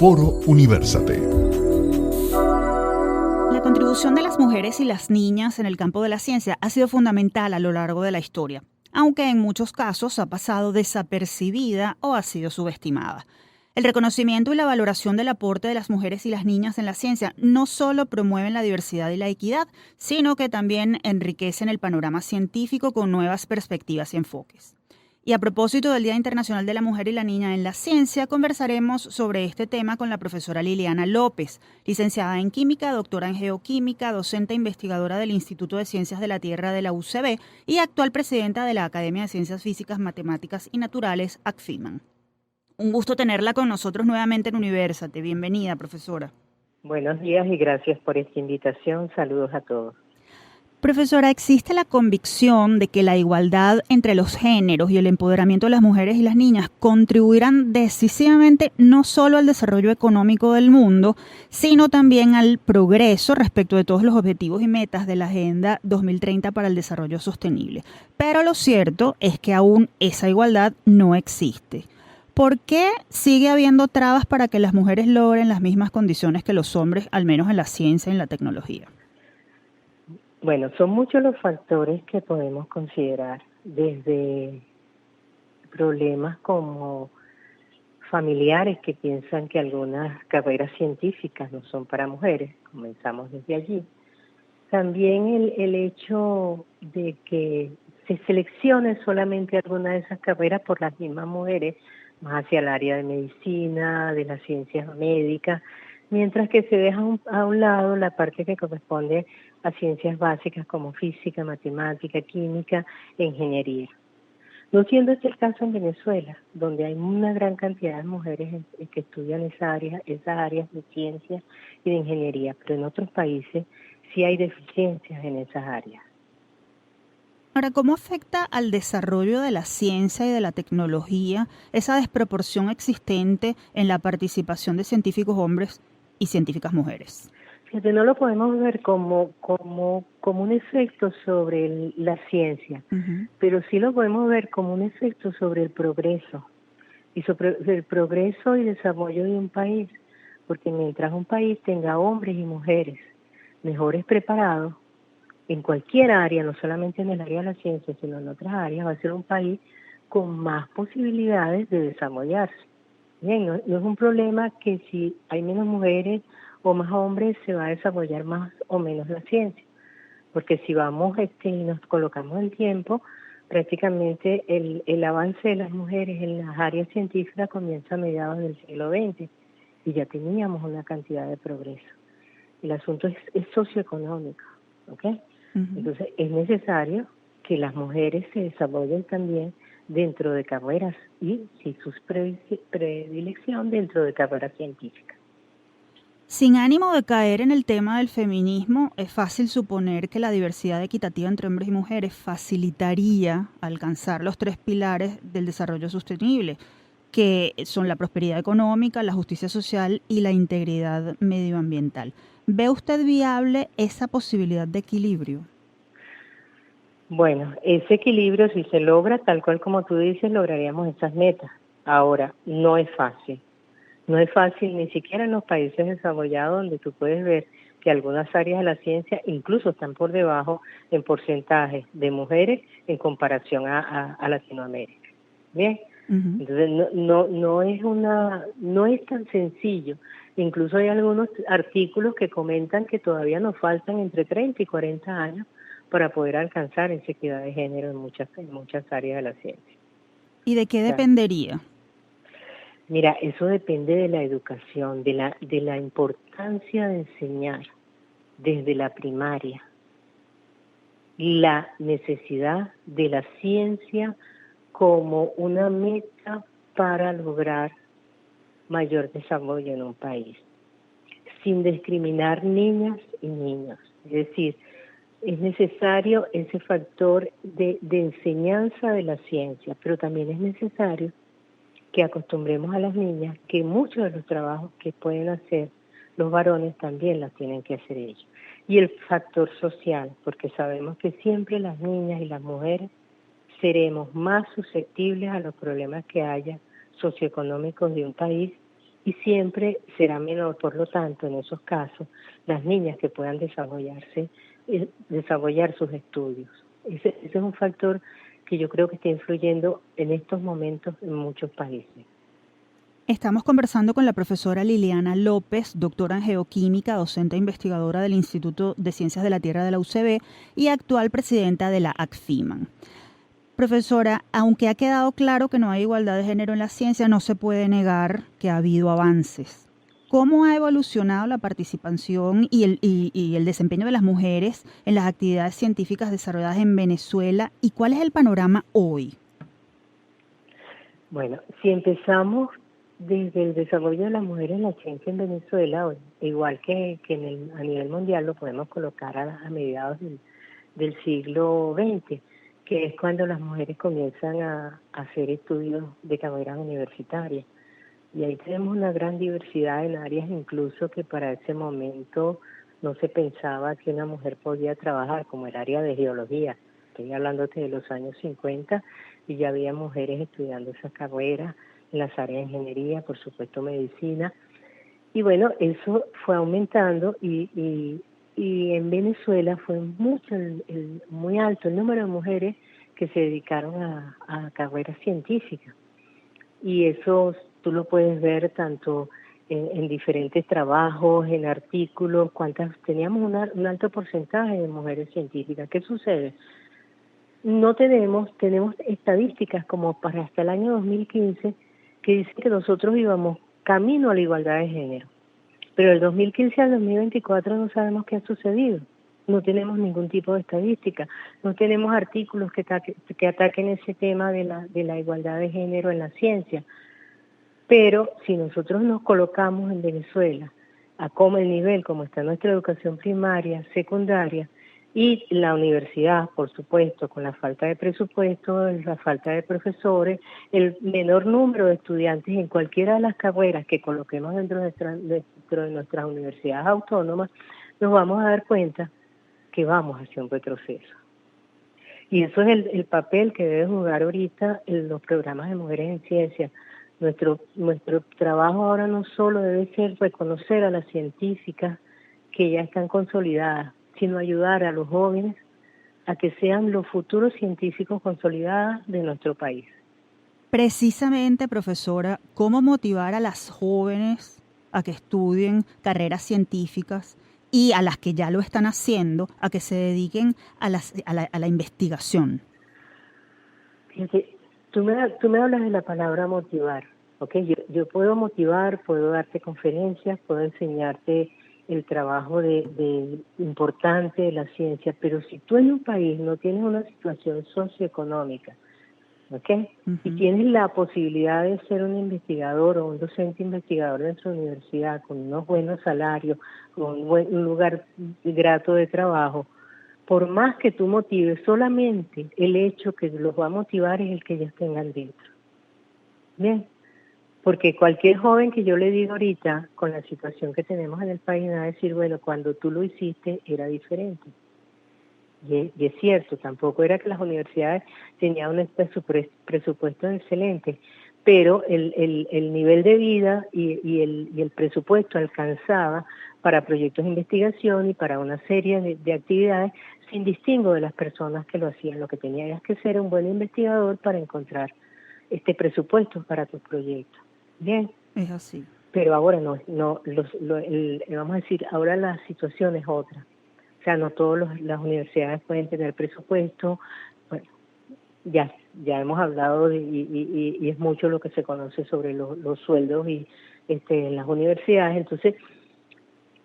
Foro Universate. La contribución de las mujeres y las niñas en el campo de la ciencia ha sido fundamental a lo largo de la historia, aunque en muchos casos ha pasado desapercibida o ha sido subestimada. El reconocimiento y la valoración del aporte de las mujeres y las niñas en la ciencia no solo promueven la diversidad y la equidad, sino que también enriquecen el panorama científico con nuevas perspectivas y enfoques. Y a propósito del Día Internacional de la Mujer y la Niña en la Ciencia, conversaremos sobre este tema con la profesora Liliana López, licenciada en Química, doctora en Geoquímica, docente e investigadora del Instituto de Ciencias de la Tierra de la UCB y actual presidenta de la Academia de Ciencias Físicas, Matemáticas y Naturales, ACFIMAN. Un gusto tenerla con nosotros nuevamente en Universate. Bienvenida, profesora. Buenos días y gracias por esta invitación. Saludos a todos. Profesora, ¿existe la convicción de que la igualdad entre los géneros y el empoderamiento de las mujeres y las niñas contribuirán decisivamente no solo al desarrollo económico del mundo, sino también al progreso respecto de todos los objetivos y metas de la Agenda 2030 para el Desarrollo Sostenible? Pero lo cierto es que aún esa igualdad no existe. ¿Por qué sigue habiendo trabas para que las mujeres logren las mismas condiciones que los hombres, al menos en la ciencia y en la tecnología? Bueno, son muchos los factores que podemos considerar, desde problemas como familiares que piensan que algunas carreras científicas no son para mujeres, comenzamos desde allí. También el hecho de que se seleccione solamente alguna de esas carreras por las mismas mujeres, más hacia el área de medicina, de las ciencias médicas, mientras que se deja a un lado la parte que corresponde a ciencias básicas como física, matemática, química e ingeniería. No siendo este el caso en Venezuela, donde hay una gran cantidad de mujeres que estudian esas áreas de ciencia y de ingeniería, pero en otros países sí hay deficiencias en esas áreas. Ahora, ¿cómo afecta al desarrollo de la ciencia y de la tecnología esa desproporción existente en la participación de científicos hombres y científicas mujeres? Fíjate, no lo podemos ver como un efecto sobre la ciencia, pero sí lo podemos ver como un efecto sobre el progreso y sobre el progreso y desarrollo de un país, porque mientras un país tenga hombres y mujeres mejores preparados en cualquier área, no solamente en el área de la ciencia, sino en otras áreas, va a ser un país con más posibilidades de desarrollarse. Bien, no es un problema que si hay menos mujeres o más hombres se va a desarrollar más o menos la ciencia, porque si vamos y nos colocamos en tiempo, prácticamente el avance de las mujeres en las áreas científicas comienza a mediados del siglo XX y ya teníamos una cantidad de progreso. El asunto es socioeconómico, ¿ok? Entonces es necesario que las mujeres se desarrollen también dentro de carreras y, si su predilección, dentro de carreras científicas. Sin ánimo de caer en el tema del feminismo, es fácil suponer que la diversidad equitativa entre hombres y mujeres facilitaría alcanzar los 3 pilares del desarrollo sostenible, que son la prosperidad económica, la justicia social y la integridad medioambiental. ¿Ve usted viable esa posibilidad de equilibrio? Bueno, ese equilibrio, si se logra, tal cual como tú dices, lograríamos esas metas. Ahora, no es fácil. No es fácil ni siquiera en los países desarrollados, donde tú puedes ver que algunas áreas de la ciencia incluso están por debajo en porcentaje de mujeres en comparación a Latinoamérica. Bien, entonces no es tan sencillo. Incluso hay algunos artículos que comentan que todavía nos faltan entre 30 y 40 años para poder alcanzar esa equidad de género en muchas áreas de la ciencia. ¿Y de qué dependería? Mira, eso depende de la educación, de la importancia de enseñar desde la primaria, la necesidad de la ciencia como una meta para lograr mayor desarrollo en un país, sin discriminar niñas y niños. Es decir, es necesario ese factor de enseñanza de la ciencia, pero también es necesario que acostumbremos a las niñas que muchos de los trabajos que pueden hacer los varones también las tienen que hacer ellos. Y el factor social, porque sabemos que siempre las niñas y las mujeres seremos más susceptibles a los problemas que haya socioeconómicos de un país y siempre será menor, por lo tanto, en esos casos, las niñas que puedan desarrollar sus estudios. Ese es un factor que yo creo que está influyendo en estos momentos en muchos países. Estamos conversando con la profesora Liliana López, doctora en geoquímica, docente e investigadora del Instituto de Ciencias de la Tierra de la UCB y actual presidenta de la ACFIMAN. Profesora, aunque ha quedado claro que no hay igualdad de género en la ciencia, no se puede negar que ha habido avances. ¿Cómo ha evolucionado la participación y el desempeño de las mujeres en las actividades científicas desarrolladas en Venezuela y cuál es el panorama hoy? Bueno, si empezamos desde el desarrollo de las mujeres en la ciencia en Venezuela, igual que a nivel mundial, lo podemos colocar a mediados del siglo XX, que es cuando las mujeres comienzan a hacer estudios de carreras universitarias. Y ahí tenemos una gran diversidad en áreas incluso que para ese momento no se pensaba que una mujer podía trabajar, como el área de geología. Estoy hablando de los años 50 y ya había mujeres estudiando esa carrera en las áreas de ingeniería, por supuesto medicina. Y bueno, eso fue aumentando y en Venezuela fue muy alto el número de mujeres que se dedicaron a carreras científicas. Y eso tú lo puedes ver tanto en diferentes trabajos, en artículos, teníamos un alto porcentaje de mujeres científicas. ¿Qué sucede? No tenemos estadísticas como para hasta el año 2015 que dicen que nosotros íbamos camino a la igualdad de género. Pero del 2015 al 2024 no sabemos qué ha sucedido. No tenemos ningún tipo de estadística, no tenemos artículos que ataquen ese tema de la igualdad de género en la ciencia. Pero si nosotros nos colocamos en Venezuela a cómo el nivel, como está nuestra educación primaria, secundaria y la universidad, por supuesto, con la falta de presupuesto, la falta de profesores, el menor número de estudiantes en cualquiera de las carreras que coloquemos dentro de nuestras universidades autónomas, nos vamos a dar cuenta que vamos hacia un retroceso. Y eso es el papel que debe jugar ahorita en los programas de mujeres en ciencia. Nuestro trabajo ahora no solo debe ser reconocer a las científicas que ya están consolidadas, sino ayudar a los jóvenes a que sean los futuros científicos consolidados de nuestro país. Precisamente, profesora, ¿cómo motivar a las jóvenes a que estudien carreras científicas y a las que ya lo están haciendo a que se dediquen a la investigación? Fíjate, tú me hablas de la palabra motivar, ¿ok? Yo puedo motivar, puedo darte conferencias, puedo enseñarte el trabajo de importante de la ciencia, pero si tú en un país no tienes una situación socioeconómica, ¿ok? Y tienes la posibilidad de ser un investigador o un docente investigador de nuestra universidad con unos buenos salarios, con un lugar grato de trabajo, por más que tú motives, solamente el hecho que los va a motivar es el que ellos tengan dentro. Bien, porque cualquier joven que yo le diga ahorita, con la situación que tenemos en el país, me va a decir, bueno, cuando tú lo hiciste era diferente. Y es cierto, tampoco era que las universidades tenían un presupuesto excelente, pero el nivel de vida y el presupuesto alcanzaba para proyectos de investigación y para una serie de actividades sin distingo de las personas que lo hacían. Lo que tenías que ser un buen investigador para encontrar este presupuesto para tus proyectos. Bien. Es así. Pero ahora vamos a decir, ahora la situación es otra. O sea, no todas las universidades pueden tener presupuesto. Bueno, ya hemos hablado y es mucho lo que se conoce sobre los sueldos en las universidades. Entonces,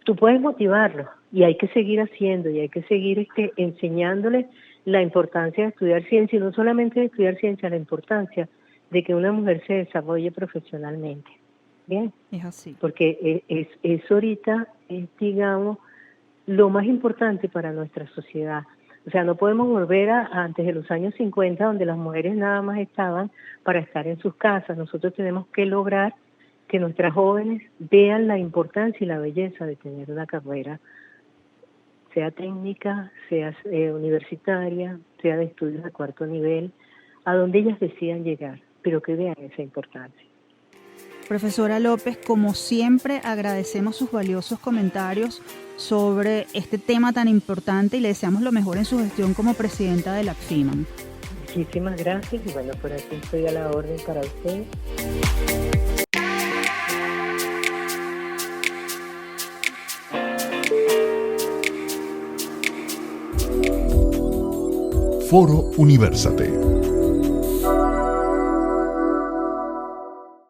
tú puedes motivarlos y hay que seguir haciendo y hay que seguir enseñándoles la importancia de estudiar ciencia y no solamente de estudiar ciencia, la importancia de que una mujer se desarrolle profesionalmente. Bien. Es así. Porque es ahorita, digamos, lo más importante para nuestra sociedad. O sea, no podemos volver a antes de los años 50, donde las mujeres nada más estaban para estar en sus casas. Nosotros tenemos que lograr que nuestras jóvenes vean la importancia y la belleza de tener una carrera, sea técnica, sea universitaria, sea de estudios de cuarto nivel, a donde ellas decidan llegar, pero que vean esa importancia. Profesora López, como siempre, agradecemos sus valiosos comentarios sobre este tema tan importante y le deseamos lo mejor en su gestión como presidenta de la ACFIMAN. Muchísimas gracias y bueno, por aquí estoy a la orden para usted. Foro Universate.